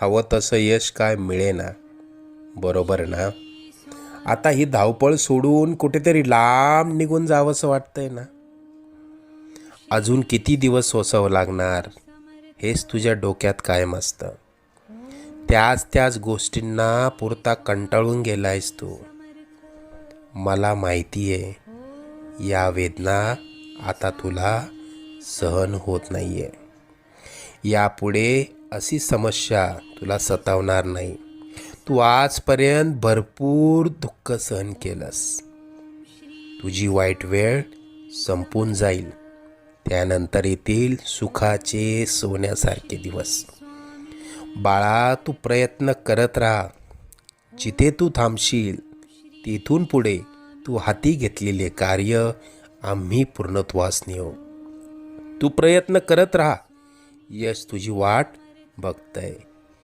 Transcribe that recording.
हवं तसं यश काय मिळेना, बरोबर ना? आता ही धावपळ सोडून कुठेतरी लांब निघून जावंसं वाटतंय ना? अजून किती दिवस सोसावं लागणार हेच तुझ्या डोक्यात कायम असतं. त्याच त्याच गोष्टींना पुरता कंटाळून गेलायस तू. मला माहिती आहे या वेदना आता तुला सहन होत नाहीये. यापुढे अशी समस्या तुला सतावणार नाही. तू आजपर्यंत भरपूर दुःख सहन केलंस. तुझी वाईट वेळ संपून जाईल. त्यानंतर येतील सुखाचे सोन्यासारखे दिवस. बाळा, तू प्रयत्न करत राहा. जिथे तू थांबशील तिथून पुढे तू हाती घेतलेले कार्य आम्ही पूर्णत्वास नेऊ. तू प्रयत्न करत राहा. यश तुझी वाट बघतंय.